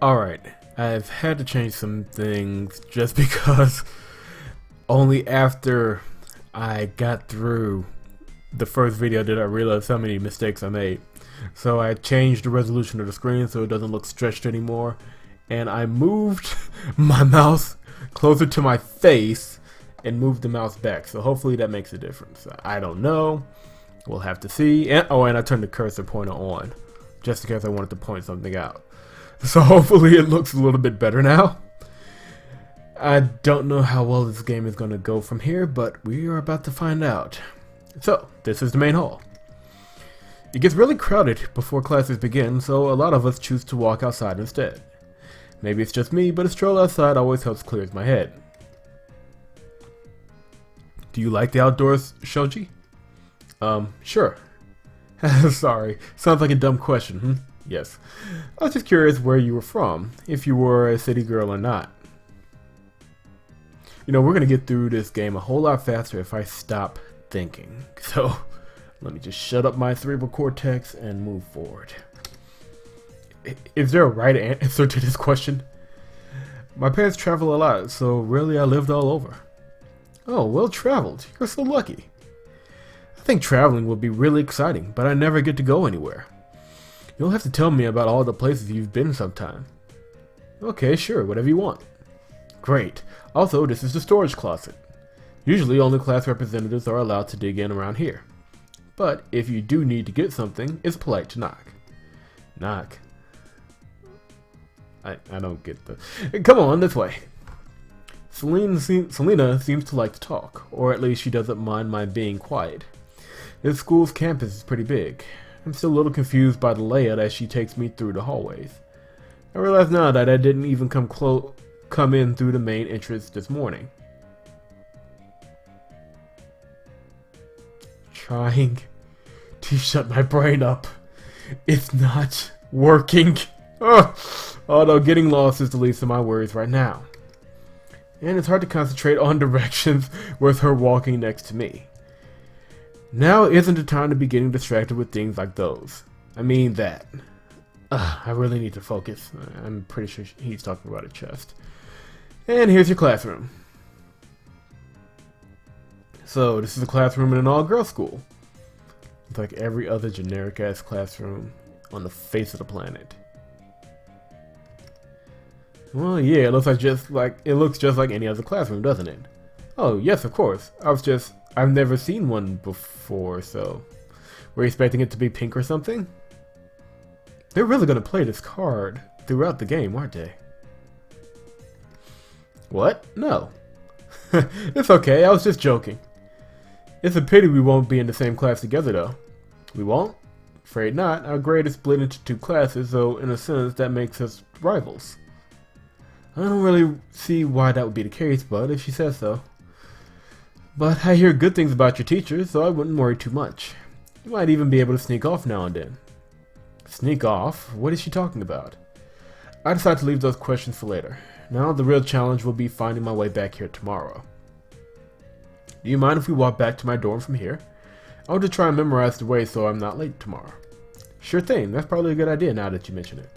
Alright, I've had to change some things just because only after I got through the first video did I realize how many mistakes I made. So I changed the resolution of the screen so it doesn't look stretched anymore, and I moved my mouse closer to my face and moved the mouse back. So hopefully that makes a difference. I don't know. We'll have to see. And I turned the cursor pointer on just in case I wanted to point something out. So hopefully it looks a little bit better now. I don't know how well this game is going to go from here, but we are about to find out. So, this is the main hall. It gets really crowded before classes begin, so a lot of us choose to walk outside instead. Maybe it's just me, but a stroll outside always helps clear my head. Do you like the outdoors, Shoji? Sure. Sorry, sounds like a dumb question, hmm? Yes. I was just curious where you were from, if you were a city girl or not. You know, we're going to get through this game a whole lot faster if I stop thinking. So, let me just shut up my cerebral cortex and move forward. Is there a right answer to this question? My parents travel a lot, so really I lived all over. Oh, well traveled. You're so lucky. I think traveling would be really exciting, but I never get to go anywhere. You'll have to tell me about all the places you've been sometime. Okay, sure, whatever you want. Great. Also, this is the storage closet. Usually only class representatives are allowed to dig in around here. But if you do need to get something, it's polite to knock. Knock? I don't get the... Come on, this way. Selena seems to like to talk, or at least she doesn't mind my being quiet. This school's campus is pretty big. I'm still a little confused by the layout as she takes me through the hallways. I realize now that I didn't even come in through the main entrance this morning. Trying to shut my brain up. It's not working. Although getting lost is the least of my worries right now. And it's hard to concentrate on directions with her walking next to me. Now isn't the time to be getting distracted with things like those. I mean that. I really need to focus. I'm pretty sure he's talking about a chest. And here's your classroom. So, this is a classroom in an all-girls school. It's like every other generic-ass classroom on the face of the planet. Well, yeah, it looks just like any other classroom, doesn't it? Oh, yes, of course. I've never seen one before, so... Were you expecting it to be pink or something? They're really gonna play this card throughout the game, aren't they? What? No. It's okay, I was just joking. It's a pity we won't be in the same class together, though. We won't? Afraid not. Our grade is split into two classes, so in a sense that makes us rivals. I don't really see why that would be the case, but if she says so. But I hear good things about your teachers, so I wouldn't worry too much. You might even be able to sneak off now and then. Sneak off? What is she talking about? I decided to leave those questions for later. Now the real challenge will be finding my way back here tomorrow. Do you mind if we walk back to my dorm from here? I want to try and memorize the way so I'm not late tomorrow. Sure thing, that's probably a good idea now that you mention it.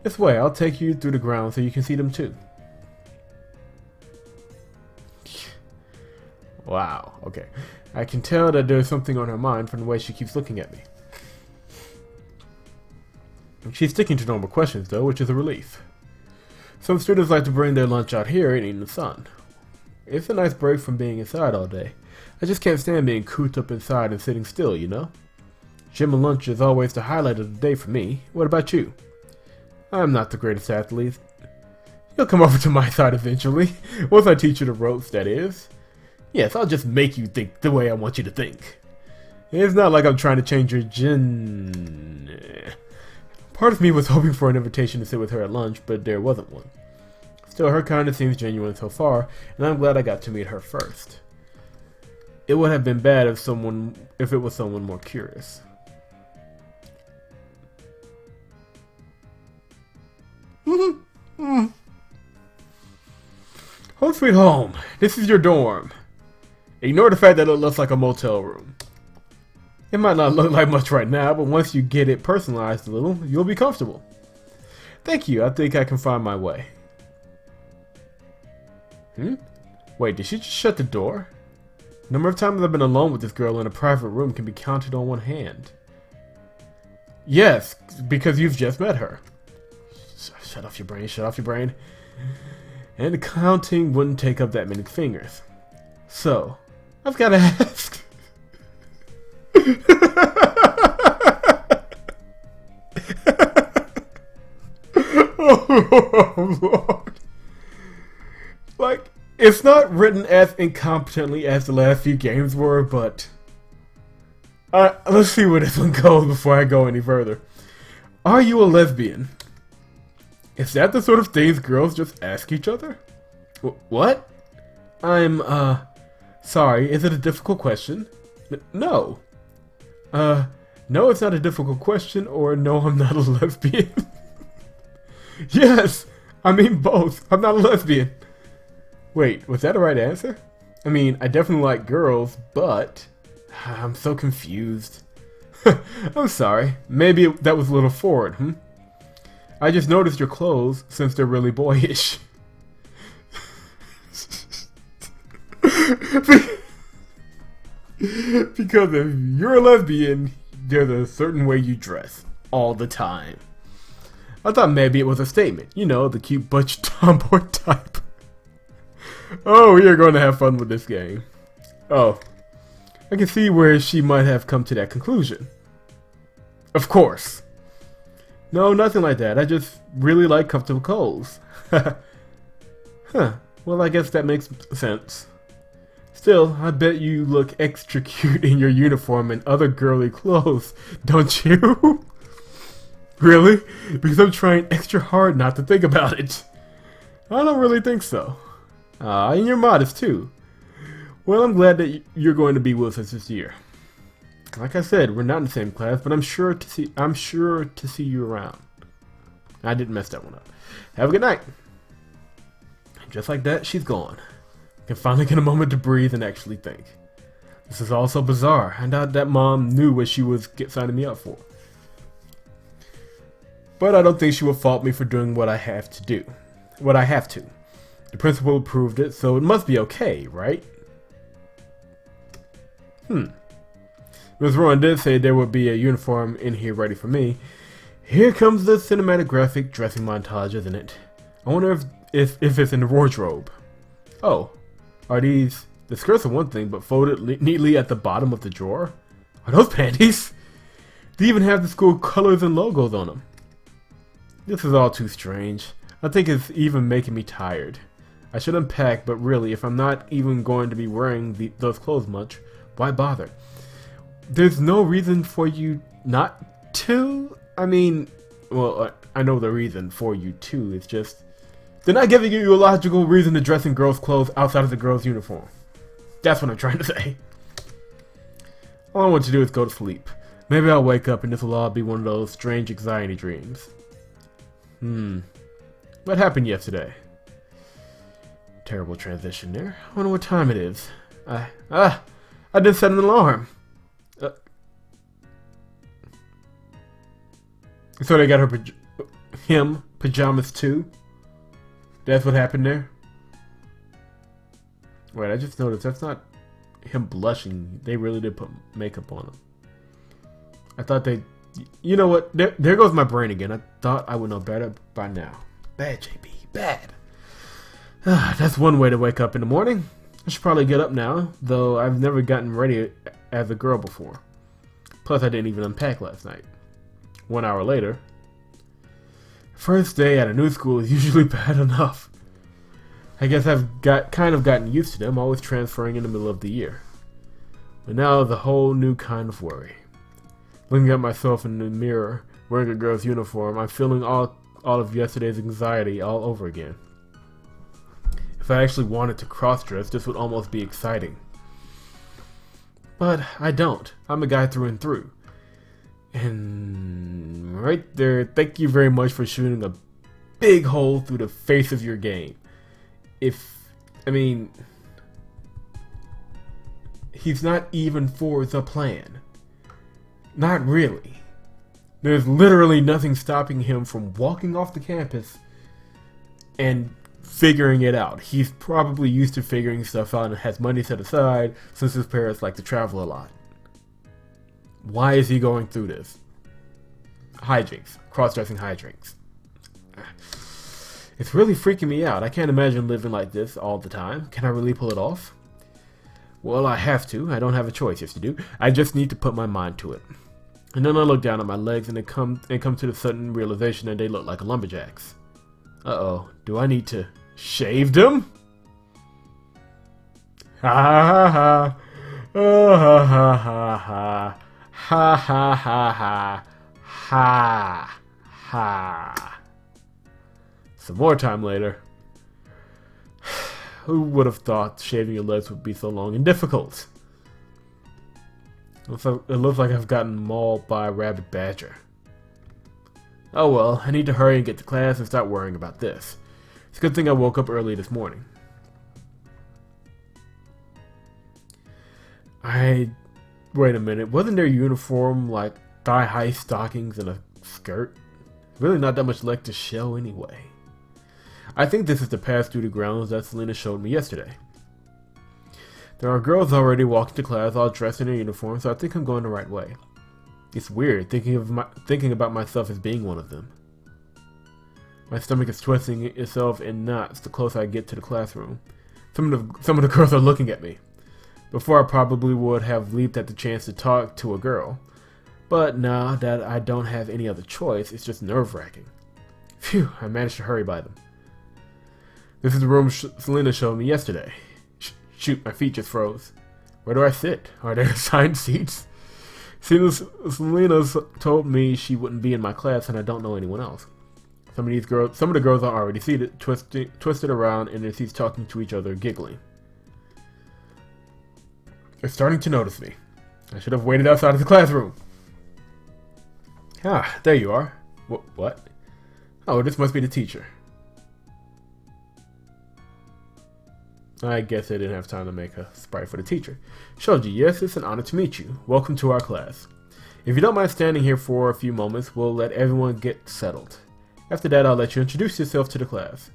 This way, I'll take you through the grounds so you can see them too. Wow, okay. I can tell that there's something on her mind from the way she keeps looking at me. She's sticking to normal questions though, which is a relief. Some students like to bring their lunch out here and eat in the sun. It's a nice break from being inside all day. I just can't stand being cooped up inside and sitting still, you know? Gym and lunch is always the highlight of the day for me. What about you? I'm not the greatest athlete. You'll come over to my side eventually. Once I teach you the ropes, that is. Yes, I'll just make you think the way I want you to think. It's not like I'm trying to change your Part of me was hoping for an invitation to sit with her at lunch, but there wasn't one. Still, her kindness seems genuine so far, and I'm glad I got to meet her first. It would have been bad if it was someone more curious. Home sweet home. This is your dorm. Ignore the fact that it looks like a motel room. It might not look like much right now, but once you get it personalized a little, you'll be comfortable. Thank you, I think I can find my way. Wait, did she just shut the door? The number of times I've been alone with this girl in a private room can be counted on one hand. Yes, because you've just met her. Shut off your brain, shut off your brain. And counting wouldn't take up that many fingers. So, I've got to ask. Oh, Lord. Like, it's not written as incompetently as the last few games were, but... let's see where this one goes before I go any further. Are you a lesbian? Is that the sort of things girls just ask each other? What? I'm, sorry, is it a difficult question? No. No, it's not a difficult question, or no, I'm not a lesbian. Yes, I mean both. I'm not a lesbian. Wait, was that the right answer? I mean, I definitely like girls, but... I'm so confused. I'm sorry. Maybe that was a little forward, I just noticed your clothes, since they're really boyish. Because if you're a lesbian, there's a certain way you dress. All the time. I thought maybe it was a statement. You know, the cute butch tomboy type. Oh, we are going to have fun with this game. Oh. I can see where she might have come to that conclusion. Of course. No, nothing like that. I just really like comfortable clothes. Huh. Well, I guess that makes sense. Still, I bet you look extra cute in your uniform and other girly clothes, don't you? Really? Because I'm trying extra hard not to think about it. I don't really think so. And you're modest too. Well, I'm glad that you're going to be with us this year. Like I said, we're not in the same class, but I'm sure to see you around. I didn't mess that one up. Have a good night. Just like that, she's gone. I can finally get a moment to breathe and actually think. This is all so bizarre. I doubt that mom knew what she was signing me up for. But I don't think she will fault me for doing what I have to do. What I have to. The principal approved it, so it must be okay, right? Ms. Rowan did say there would be a uniform in here ready for me. Here comes the cinematographic dressing montage, isn't it? I wonder if it's in the wardrobe. Oh, are these... The skirts are one thing, but folded neatly at the bottom of the drawer? Are those panties? They even have the school colors and logos on them. This is all too strange. I think it's even making me tired. I should unpack, but really, if I'm not even going to be wearing those clothes much, why bother? There's no reason for you not to? I mean, well, I know the reason for you to. It's just, they're not giving you a logical reason to dress in girls' clothes outside of the girls' uniform. That's what I'm trying to say. All I want to do is go to sleep. Maybe I'll wake up and this will all be one of those strange anxiety dreams. What happened yesterday? Terrible transition there. I wonder what time it is. I didn't set an alarm. So they got him pajamas too? That's what happened there? Wait, I just noticed that's not him blushing. They really did put makeup on him. I thought they... You know what? There goes my brain again. I thought I would know better by now. Bad, JB. Bad. That's one way to wake up in the morning. I should probably get up now, though I've never gotten ready as a girl before. Plus, I didn't even unpack last night. 1 hour later. First day at a new school is usually bad enough. I guess I've kind of gotten used to them, always transferring in the middle of the year. But now the whole new kind of worry. Looking at myself in the mirror, wearing a girl's uniform, I'm feeling all of yesterday's anxiety all over again. If I actually wanted to cross-dress, this would almost be exciting. But I don't. I'm a guy through and through. And right there, thank you very much for shooting a big hole through the face of your game. He's not even for the plan. Not really. There's literally nothing stopping him from walking off the campus and figuring it out. He's probably used to figuring stuff out and has money set aside since his parents like to travel a lot. Why is he going through this? Hijinks. Cross-dressing hijinks. It's really freaking me out. I can't imagine living like this all the time. Can I really pull it off? Well, I have to. I don't have a choice. Yes, you do. I just need to put my mind to it. And then I look down at my legs and come to the sudden realization that they look like lumberjacks. Uh-oh. Do I need to shave them? Ha ha ha. Oh, ha ha ha ha. Ha ha ha ha. Ha ha. Some more time later. Who would have thought shaving your legs would be so long and difficult? It looks like I've gotten mauled by a rabid badger. Oh well, I need to hurry and get to class and start worrying about this. It's a good thing I woke up early this morning. Wait a minute, wasn't their uniform like thigh-high stockings and a skirt? Really not that much leg to show anyway. I think this is the path through the grounds that Selena showed me yesterday. There are girls already walking to class all dressed in their uniform, so I think I'm going the right way. It's weird thinking about myself as being one of them. My stomach is twisting itself in knots the closer I get to the classroom. Some of the girls are looking at me. Before I probably would have leaped at the chance to talk to a girl. But now that I don't have any other choice, it's just nerve-wracking. Phew, I managed to hurry by them. This is the room Selena showed me yesterday. Shoot, my feet just froze. Where do I sit? Are there assigned seats? Selena told me she wouldn't be in my class and I don't know anyone else. Some of the girls are already seated, twisted around in their seats talking to each other, giggling. They're starting to notice me. I should have waited outside of the classroom. Ah, there you are. What? Oh, this must be the teacher. I guess I didn't have time to make a sprite for the teacher. Shoji, yes, it's an honor to meet you. Welcome to our class. If you don't mind standing here for a few moments, we'll let everyone get settled. After that, I'll let you introduce yourself to the class.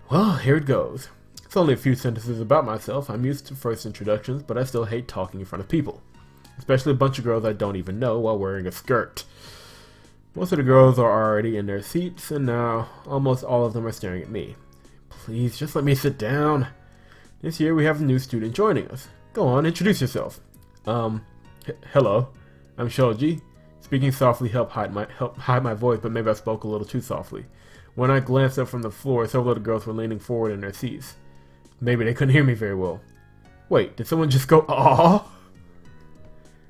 Well, here it goes. It's only a few sentences about myself. I'm used to first introductions, but I still hate talking in front of people. Especially a bunch of girls I don't even know while wearing a skirt. Most of the girls are already in their seats, and now almost all of them are staring at me. Please, just let me sit down. This year we have a new student joining us. Go on, introduce yourself. Hello. I'm Shoji. Speaking softly helped hide my voice, but maybe I spoke a little too softly. When I glanced up from the floor, several of the girls were leaning forward in their seats. Maybe they couldn't hear me very well. Wait, did someone just go, "Aww"?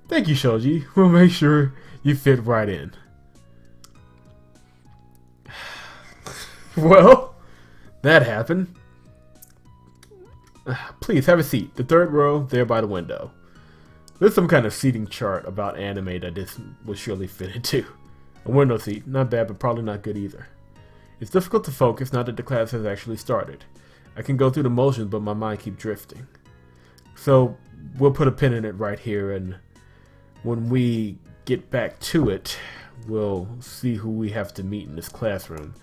Thank you, Shoji. We'll make sure you fit right in. Well, that happened. Please, have a seat. The third row, there by the window. There's some kind of seating chart about anime that this will surely fit into. A window seat, not bad, but probably not good either. It's difficult to focus now that the class has actually started. I can go through the motions, but my mind keeps drifting. So, we'll put a pin in it right here, and when we get back to it, we'll see who we have to meet in this classroom.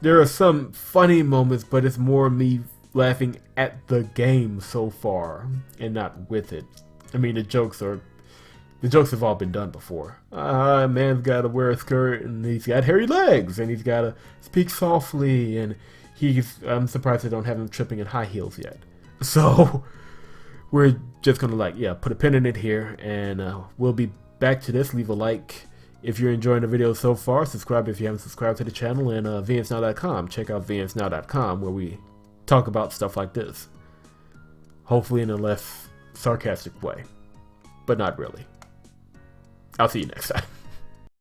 There are some funny moments, but it's more me laughing at the game so far and not with it. I mean, the jokes have all been done before. A man's gotta wear a skirt and he's got hairy legs and he's gotta speak softly and I'm surprised they don't have him tripping in high heels yet. So we're just gonna put a pin in it here, and we'll be back to this. Leave a like if you're enjoying the video so far. Subscribe if you haven't subscribed to the channel, and vnsnow.com. Check out vnsnow.com where we talk about stuff like this. Hopefully in a less sarcastic way. But not really. I'll see you next time.